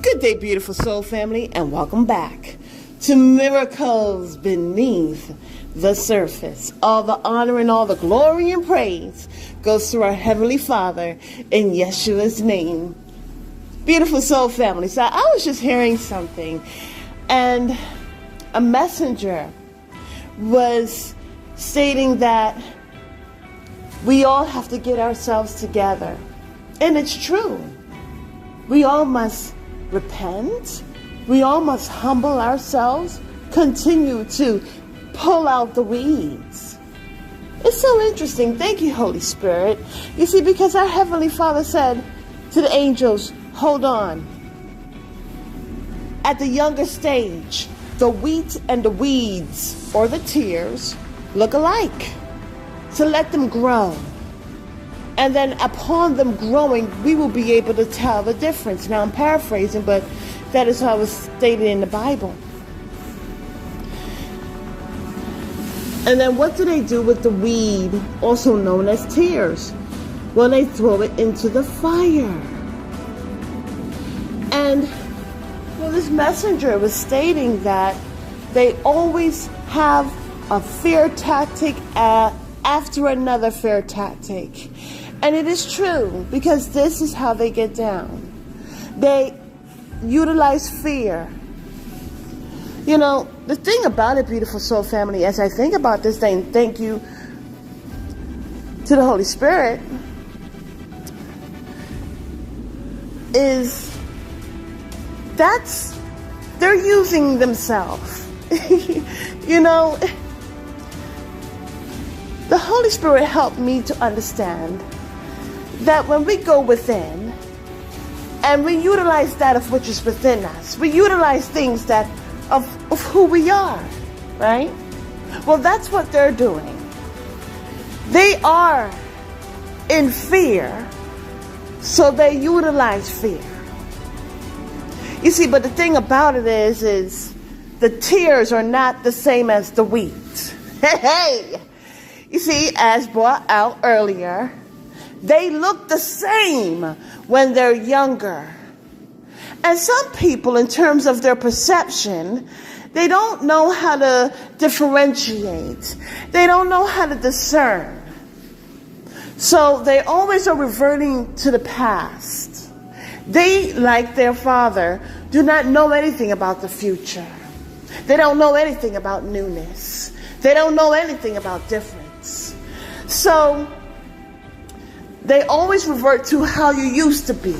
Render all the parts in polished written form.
Good day, beautiful soul family, and welcome back to Miracles Beneath the Surface. All the honor and all the glory and praise goes to our Heavenly Father in Yeshua's name. Beautiful soul family, so I was just hearing something, and a messenger was stating that we all have to get ourselves together. And it's true. We all must repent. We all must humble ourselves, continue to pull out the weeds. It's so interesting. Thank you, Holy Spirit. You see, because our Heavenly Father said to the angels, hold on. At the younger stage, the wheat and the weeds, or the tears, look alike. So let them grow. And then upon them growing, we will be able to tell the difference. Now I'm paraphrasing, but that is how it was stated in the Bible. And then what do they do with the weed, also known as tears? Well, they throw it into the fire. And well, this messenger was stating that they always have a fear tactic after another fear tactic. And it is true, because this is how they get down. They utilize fear. You know, the thing about it, beautiful soul family, as I think about this thing, thank you to the Holy Spirit, is they're using themselves. You know, the Holy Spirit helped me to understand that when we go within and we utilize that of which is within us, we utilize things that of who we are, right? Well, that's what they're doing. They are in fear, so they utilize fear. You see, but the thing about it is the tears are not the same as the wheat. Hey! You see, as brought out earlier, they look the same when they're younger. And some people, in terms of their perception, they don't know how to differentiate. They don't know how to discern. So they always are reverting to the past. They, like their father, do not know anything about the future. They don't know anything about newness. They don't know anything about difference. So they always revert to how you used to be.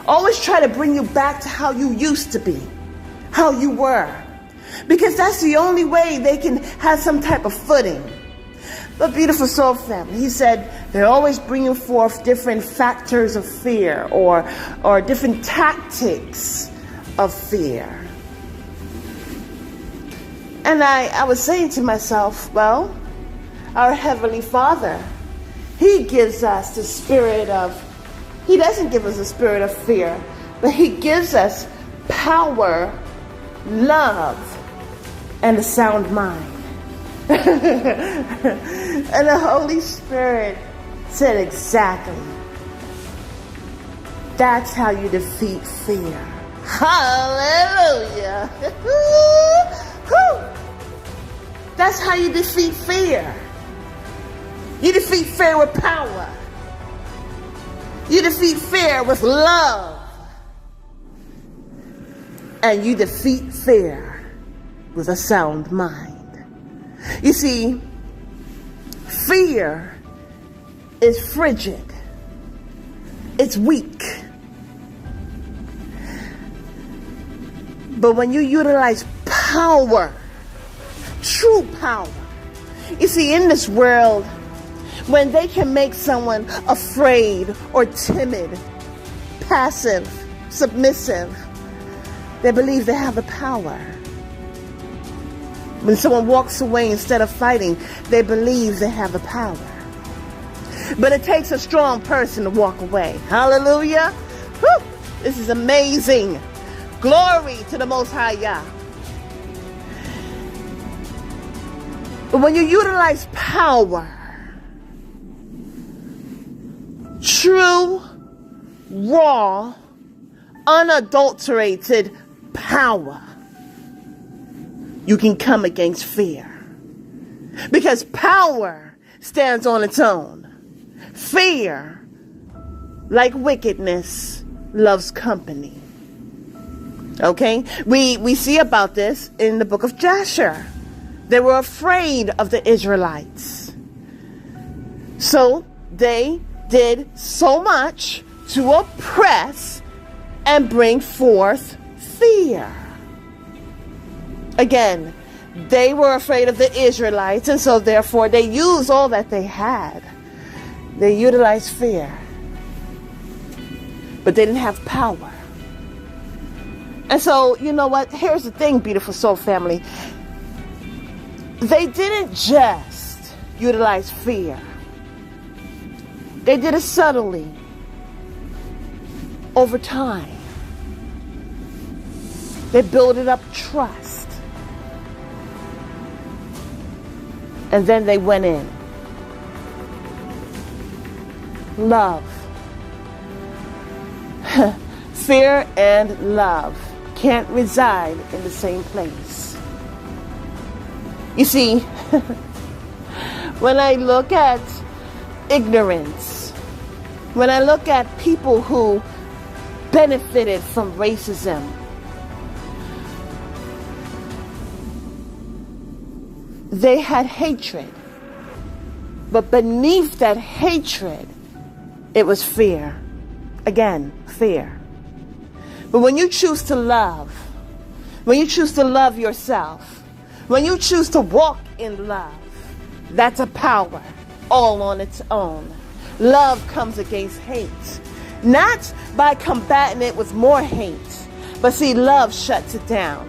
Always try to bring you back to how you used to be, how you were. Because that's the only way they can have some type of footing. But beautiful soul family, he said, they're always bringing forth different factors of fear or different tactics of fear. And I was saying to myself, well, our Heavenly Father, He gives us the spirit of, He doesn't give us a spirit of fear, but He gives us power, love, and a sound mind. And the Holy Spirit said exactly, that's how you defeat fear. Hallelujah. That's how you defeat fear. You defeat fear with power. You defeat fear with love. And you defeat fear with a sound mind. You see, fear is frigid. It's weak. But when you utilize power, true power, you see, in this world, when they can make someone afraid or timid, passive, submissive, they believe they have the power. When someone walks away instead of fighting, they believe they have the power. But it takes a strong person to walk away. Hallelujah. Whew. This is amazing. Glory to the Most High Yah. But when you utilize power, true, raw, unadulterated power, you can come against fear. Because power stands on its own. Fear, like wickedness, loves company. Okay? We see about this in the book of Joshua. They were afraid of the Israelites. So they did so much to oppress and bring forth fear. Again, they were afraid of the Israelites, and so therefore they used all that they had. They utilized fear. But they didn't have power. And so, you know what? Here's the thing, beautiful soul family. They didn't just utilize fear. They did it subtly, over time. They built up trust. And then they went in. Love. Fear and love can't reside in the same place. You see, when I look at ignorance, when I look at people who benefited from racism, they had hatred. But beneath that hatred, it was fear. Again, fear. But when you choose to love, when you choose to love yourself, when you choose to walk in love, that's a power all on its own. Love comes against hate. Not by combating it with more hate, but see, love shuts it down.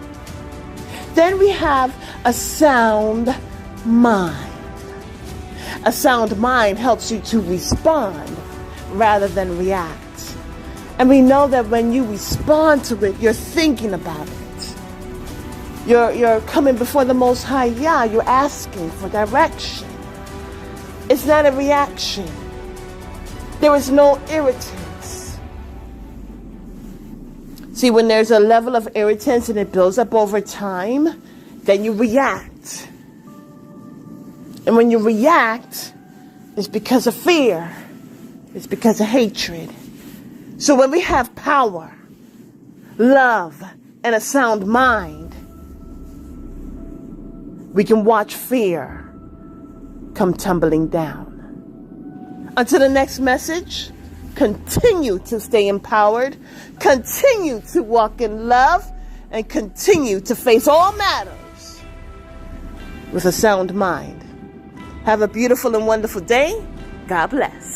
Then we have a sound mind. A sound mind helps you to respond rather than react. And we know that when you respond to it, you're thinking about it. You're coming before the Most High Yah. You're asking for direction. It's not a reaction. There is no irritants. See, when there's a level of irritants and it builds up over time, then you react. And when you react, it's because of fear. It's because of hatred. So when we have power, love, and a sound mind, we can watch fear come tumbling down. Until the next message, continue to stay empowered, continue to walk in love, and continue to face all matters with a sound mind. Have a beautiful and wonderful day. God bless.